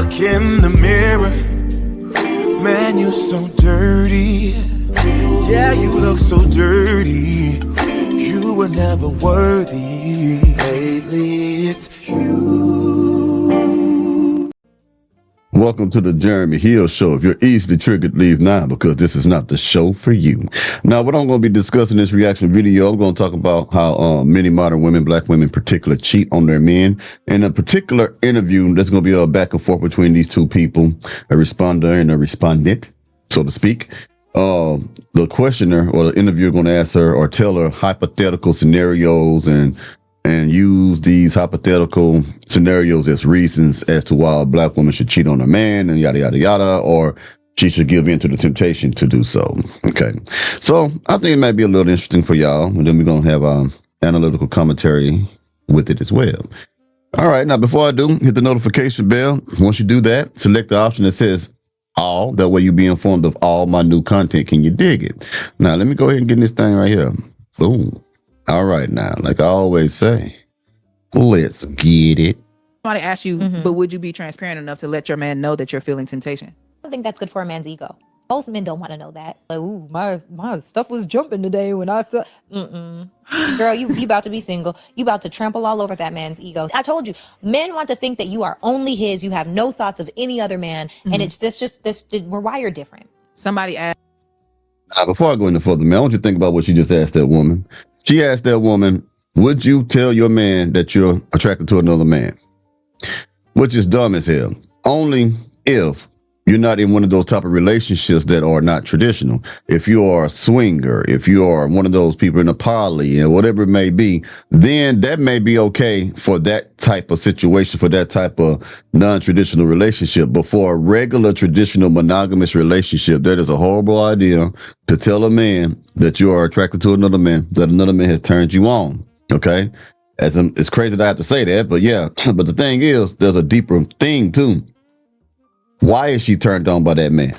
look in the mirror, man, you're so dirty. Yeah, you look so dirty. You were never worthy. Lately, it's you. Welcome to the Jeremy Hill Show. If you're easily triggered, leave now, because this is not the show for you. Now, what I'm going to be discussing in this reaction video, I'm going to talk about how many modern women, black women in particular, cheat on their men. In a particular interview, there's going to be a back and forth between these two people, a responder and a respondent, so to speak. The questioner or the interviewer going to ask her or tell her hypothetical scenarios and use these hypothetical scenarios as reasons as to why a black woman should cheat on a man and yada, yada, yada, or she should give in to the temptation to do so. Okay. So I think it might be a little interesting for y'all. And then we're going to have analytical commentary with it as well. All right. Now, before I do, hit the notification bell. Once you do that, select the option that says all. That way you'll be informed of all my new content. Can you dig it? Now, let me go ahead and get this thing right here. Boom. All right, now, like I always say, let's get it. Somebody asked you, but would you be transparent enough to let your man know that you're feeling temptation? I don't think that's good for a man's ego. Most men don't want to know that. Like, ooh, my stuff was jumping today when I thought, girl, you about to be single. You about to trample all over that man's ego. I told you, men want to think that you are only his. You have no thoughts of any other man. And it's this, we're wired different. Somebody asked. Now, before I go any further, man, I want you to think about what she just asked that woman. She asked that woman, would you tell your man that you're attracted to another man? Which is dumb as hell. Only if you're not in one of those type of relationships that are not traditional. If you are a swinger, if you are one of those people in a poly and whatever it may be, then that may be okay for that type of situation, for that type of non-traditional relationship. But for a regular traditional monogamous relationship, that is a horrible idea to tell a man that you are attracted to another man, that another man has turned you on. Okay. It's crazy that I have to say that, but yeah. But the thing is, there's a deeper thing too. Why is she turned on by that man?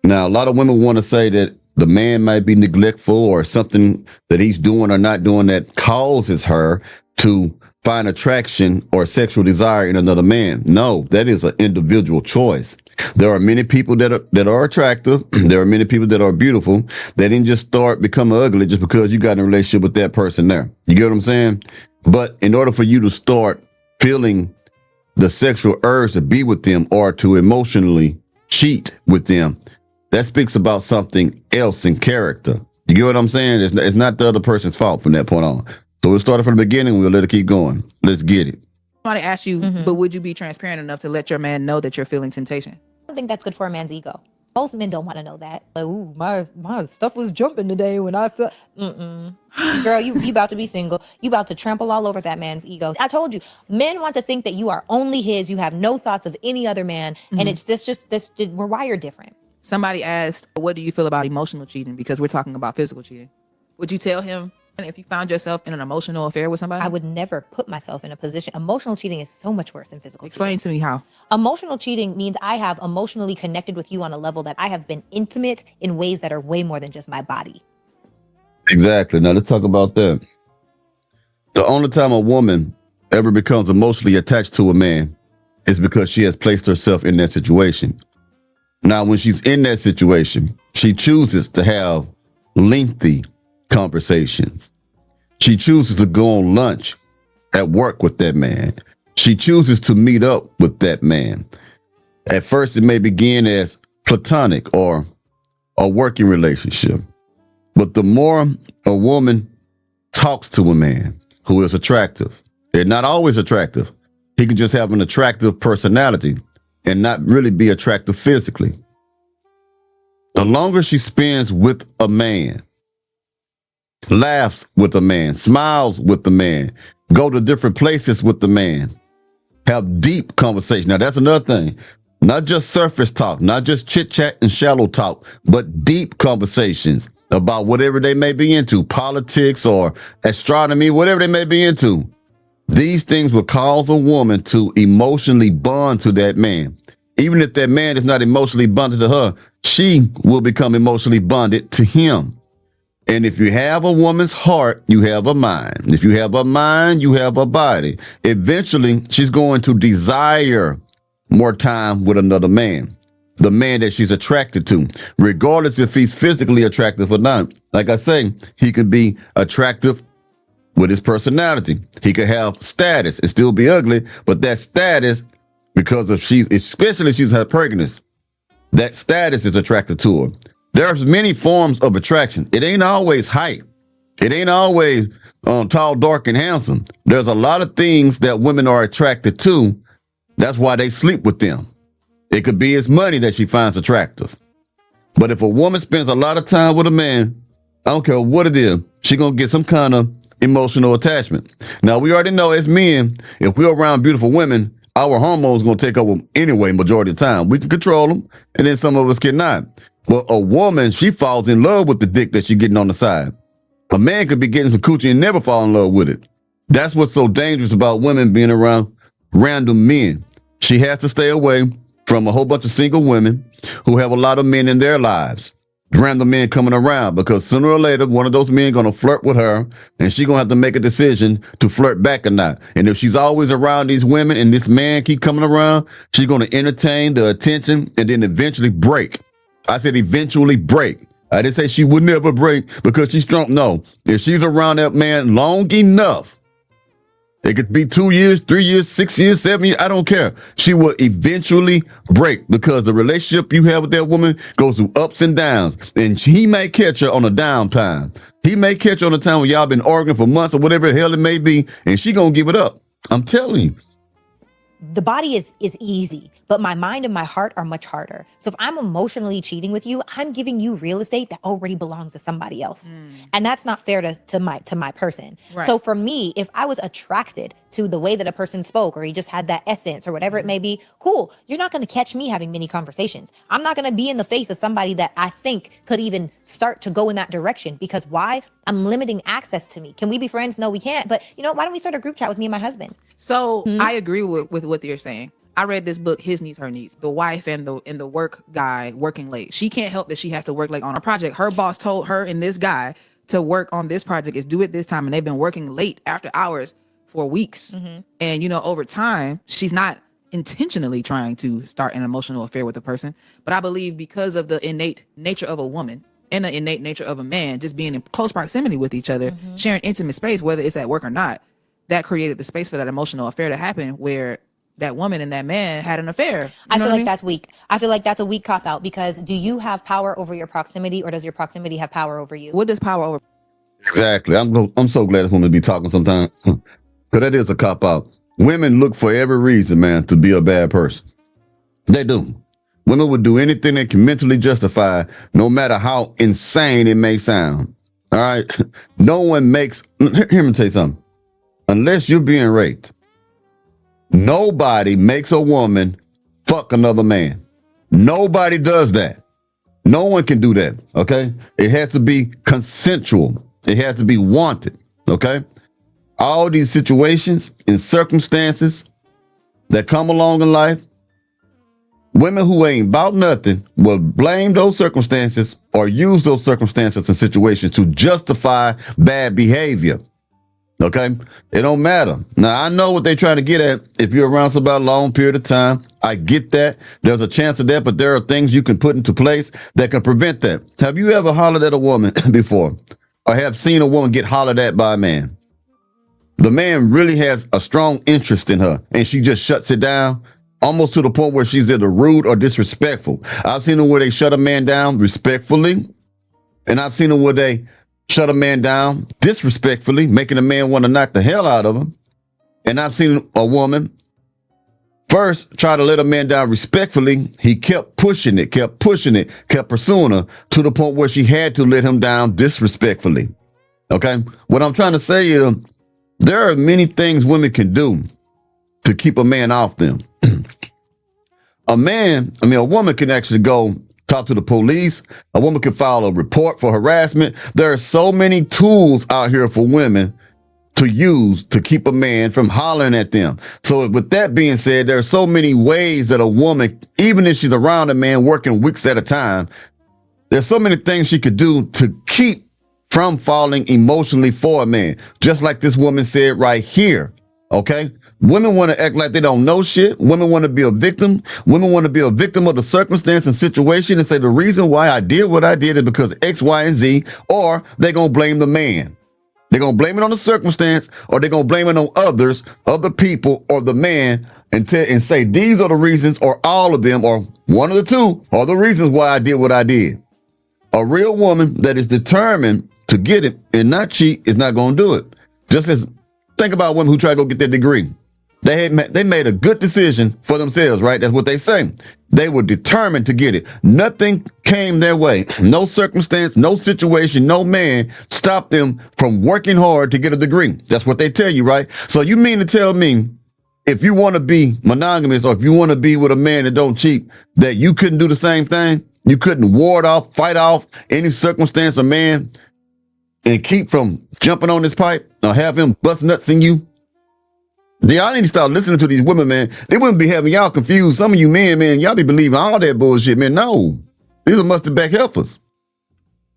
Now, a lot of women want to say that the man might be neglectful or something that he's doing or not doing that causes her to find attraction or sexual desire in another man. No, that is an individual choice. There are many people that are attractive. There are many people that are beautiful. They didn't just start becoming ugly just because you got in a relationship with that person there. You get what I'm saying? But in order for you to start feeling the sexual urge to be with them or to emotionally cheat with them, that speaks about something else in character. You get what I'm saying? It's not the other person's fault from that point on. So we'll start it from the beginning. We'll let it keep going. Let's get it. Somebody asked you, but would you be transparent enough to let your man know that you're feeling temptation? I don't think that's good for a man's ego. Most men don't want to know that. Like, ooh, my stuff was jumping today when I thought, girl, you about to be single. You about to trample all over that man's ego. I told you, men want to think that you are only his. You have no thoughts of any other man. And it's this, we're wired different. Somebody asked, what do you feel about emotional cheating? Because we're talking about physical cheating. Would you tell him if you found yourself in an emotional affair with somebody? I would never put myself in a position. Emotional cheating is so much worse than physical Explain cheating. to me how. Emotional cheating means I have emotionally connected with you on a level that I have been intimate in ways that are way more than just my body. Exactly. Now let's talk about that. The only time a woman ever becomes emotionally attached to a man is because she has placed herself in that situation. Now, when she's in that situation, she chooses to have lengthy conversations. She chooses to go on lunch at work with that man. She chooses to meet up with that man. At first, it may begin as platonic or a working relationship. But the more a woman talks to a man who is attractive, they're not always attractive. He can just have an attractive personality and not really be attractive physically. The longer she spends with a man, laughs with a man, smiles with the man, go to different places with the man, have deep conversation. Now, that's another thing. Not just surface talk, not just chit chat and shallow talk, but deep conversations about whatever they may be into, politics or astronomy, whatever they may be into. These things will cause a woman to emotionally bond to that man. Even if that man is not emotionally bonded to her, she will become emotionally bonded to him. And if you have a woman's heart, you have a mind. If you have a mind, you have a body. Eventually, she's going to desire more time with another man, the man that she's attracted to, regardless if he's physically attractive or not. Like I say, he could be attractive with his personality. He could have status and still be ugly, but that status, because of especially if she's had pregnancy, that status is attracted to her. There's many forms of attraction. It ain't always height. It ain't always tall, dark, and handsome. There's a lot of things that women are attracted to. That's why they sleep with them. It could be his money that she finds attractive. But if a woman spends a lot of time with a man, I don't care what it is, she's going to get some kind of emotional attachment. Now, we already know as men, if we're around beautiful women, our hormones going to take over anyway, majority of the time. We can control them, and then some of us cannot. But a woman, she falls in love with the dick that she's getting on the side. A man could be getting some coochie and never fall in love with it. That's what's so dangerous about women being around random men. She has to stay away from a whole bunch of single women who have a lot of men in their lives. Random men coming around, because sooner or later, one of those men going to flirt with her, and she's going to have to make a decision to flirt back or not. And if she's always around these women and this man keep coming around, she's going to entertain the attention and then eventually break. I said eventually break. I didn't say she would never break because she's strong. No, if she's around that man long enough, it could be 2 years, 3 years, 6 years, 7 years. I don't care. She will eventually break, because the relationship you have with that woman goes through ups and downs. And he may catch her on a down time. He may catch her on a time when y'all been arguing for months or whatever the hell it may be, and she gonna give it up. I'm telling you. The body is easy, but my mind and my heart are much harder. So if I'm emotionally cheating with you, I'm giving you real estate that already belongs to somebody else. And that's not fair to my person. Right. So for me, if I was attracted to the way that a person spoke, or he just had that essence or whatever it may be, cool. You're not going to catch me having many conversations. I'm not going to be in the face of somebody that I think could even start to go in that direction, because why? I'm limiting access to me. Can we be friends? No, we can't. But you know, why don't we start a group chat with me and my husband? So I agree with what you're saying. I read this book, His Needs, Her Needs. The wife and the work guy working late. She can't help that she has to work late on a project. Her boss told her and this guy to work on this project is due at this time, and they've been working late after hours for weeks. And you know, over time, she's not intentionally trying to start an emotional affair with a person, but I believe because of the innate nature of a woman and the innate nature of a man, just being in close proximity with each other, sharing intimate space, whether it's at work or not, that created the space for that emotional affair to happen, where that woman and that man had an affair. I feel like that's weak. I feel like that's a weak cop out, because do you have power over your proximity, or does your proximity have power over you? What does power over? Exactly. I'm so glad this woman be talking sometimes, because that is a cop out. Women look for every reason, man, to be a bad person. They do. Women would do anything they can mentally justify, no matter how insane it may sound. All right. No one makes. Hear me tell you something. Unless you're being raped, nobody makes a woman fuck another man. Nobody does that. No one can do that. Okay. It has to be consensual. It has to be wanted. Okay. All these situations and circumstances that come along in life, women who ain't about nothing will blame those circumstances or use those circumstances and situations to justify bad behavior. Okay, it don't matter. Now, I know what they're trying to get at. If you're around somebody a long period of time, I get that. There's a chance of that, but there are things you can put into place that can prevent that. Have you ever hollered at a woman before, or have seen a woman get hollered at by a man? The man really has a strong interest in her, and she just shuts it down, almost to the point where she's either rude or disrespectful. I've seen them where they shut a man down respectfully, and I've seen them where they shut a man down disrespectfully, making a man want to knock the hell out of him. And I've seen a woman first try to let a man down respectfully. He kept pushing it, kept pursuing her to the point where she had to let him down disrespectfully. Okay. What I'm trying to say is there are many things women can do to keep a man off them. A woman can actually go talk to the police. A woman can file a report for harassment. There are so many tools out here for women to use to keep a man from hollering at them. So with that being said, there are so many ways that a woman, even if she's around a man working weeks at a time, there's so many things she could do to keep from falling emotionally for a man. Just like this woman said right here. Okay. Women want to act like they don't know shit. Women want to be a victim. Women want to be a victim of the circumstance and situation and say the reason why I did what I did is because X, Y, and Z, or they're going to blame the man. They're going to blame it on the circumstance, or they're going to blame it on others, other people, or the man, and say these are the reasons, or all of them, or one of the two are the reasons why I did what I did. A real woman that is determined to get it and not cheat is not going to do it. Just as think about women who try to go get their degree. They made a good decision for themselves, right? That's what they say. They were determined to get it. Nothing came their way. No circumstance, no situation, no man stopped them from working hard to get a degree. That's what they tell you, right? So you mean to tell me if you want to be monogamous or if you want to be with a man that don't cheat, that you couldn't do the same thing? You couldn't ward off, fight off any circumstance a man and keep from jumping on his pipe or have him bust nuts in you? Y'all need to start listening to these women, man. They wouldn't be having y'all confused. Some of you men, man, y'all be believing all that bullshit, man. No, these are must-have-back heifers.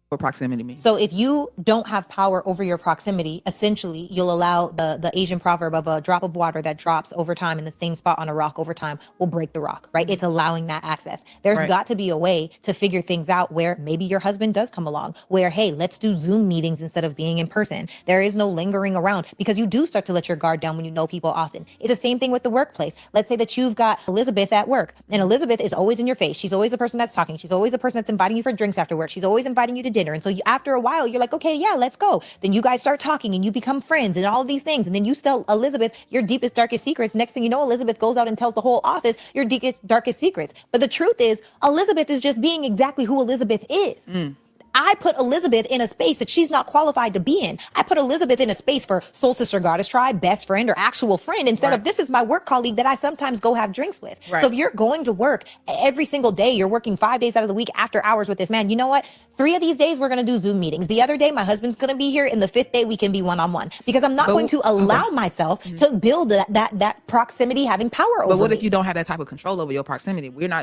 What proximity means. So if you don't have power over your proximity, essentially you'll allow the Asian proverb of a drop of water that drops over time in the same spot on a rock over time will break the rock, right? It's allowing that access. There's got to be a way to figure things out where maybe your husband does come along, where, hey, let's do Zoom meetings instead of being in person. There is no lingering around because you do start to let your guard down when you know people often. It's the same thing with the workplace. Let's say that you've got Elizabeth at work, and Elizabeth is always in your face. She's always the person that's talking. She's always the person that's inviting you for drinks after work. She's always inviting you to dinner. And so after a while, you're like, okay, yeah, let's go. Then you guys start talking and you become friends and all of these things. And then you tell Elizabeth your deepest, darkest secrets. Next thing you know, Elizabeth goes out and tells the whole office your deepest, darkest secrets. But the truth is, Elizabeth is just being exactly who Elizabeth is. I put Elizabeth in a space that she's not qualified to be in. I put Elizabeth in a space for soul sister, goddess tribe, best friend, or actual friend instead of this is my work colleague that I sometimes go have drinks with. So if you're going to work every single day, you're working 5 days out of the week after hours with this man, you know what? 3 of these days, we're going to do Zoom meetings. The other day, my husband's going to be here. And the 5th day, we can be one-on-one because I'm not going to allow myself to build that proximity having power over But what me. if you don't have that type of control over your proximity? We're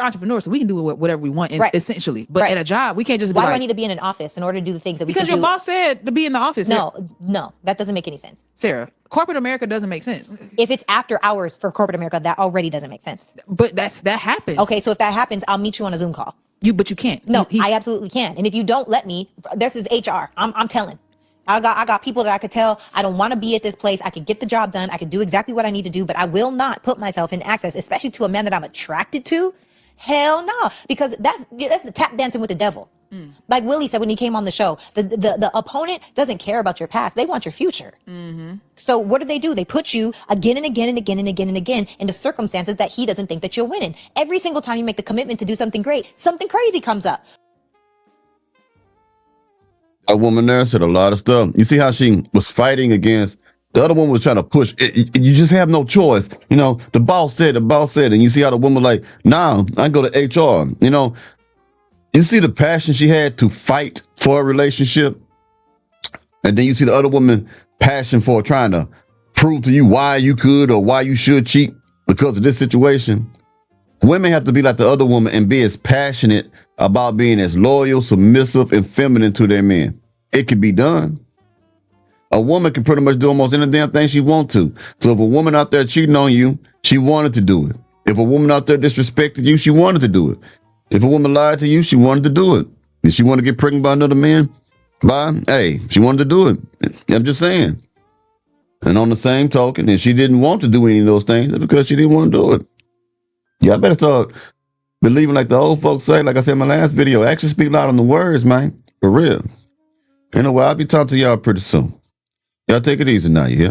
entrepreneurs, so we can do whatever we want, essentially. But at a job, we can't just be Why do I need to be in an office in order to do the things that we because can your boss said to be in the office. No, that doesn't make any sense. Sarah, corporate America doesn't make sense. If it's after hours for corporate America, that already doesn't make sense. But that happens. Okay, so if that happens, I'll meet you on a Zoom call. But you can't. No, I absolutely can. And if you don't let me, this is HR. I'm telling. I got people that I could tell I don't want to be at this place. I could get the job done. I could do exactly what I need to do, but I will not put myself in access, especially to a man that I'm attracted to. Hell no, because that's the tap dancing with the devil. Like Willie said when he came on the show, the opponent doesn't care about your past. They want your future. So what do? They put you again and again and again and again and again into circumstances that he doesn't think that you'll win in. Every single time you make the commitment to do something great, something crazy comes up. A woman there said a lot of stuff. You see how she was fighting against the other one was trying to push. You just have no choice. You know, the boss said, and you see how the woman was like, nah, I go to HR. You know, you see the passion she had to fight for a relationship. And then you see the other woman passion for trying to prove to you why you could or why you should cheat because of this situation. Women have to be like the other woman and be as passionate about being as loyal, submissive, and feminine to their men. It can be done. A woman can pretty much do almost any damn thing she wants to. So if a woman out there cheating on you, she wanted to do it. If a woman out there disrespected you, she wanted to do it. If a woman lied to you, she wanted to do it. If she wanted to get pregnant by another man, she wanted to do it. I'm just saying. And on the same token, if she didn't want to do any of those things, it's because she didn't want to do it. Yeah, I better start believing like the old folks say, like I said in my last video, actions speak louder than the words, man. For real. Anyway, I'll be talking to y'all pretty soon. Y'all take it easy now, yeah?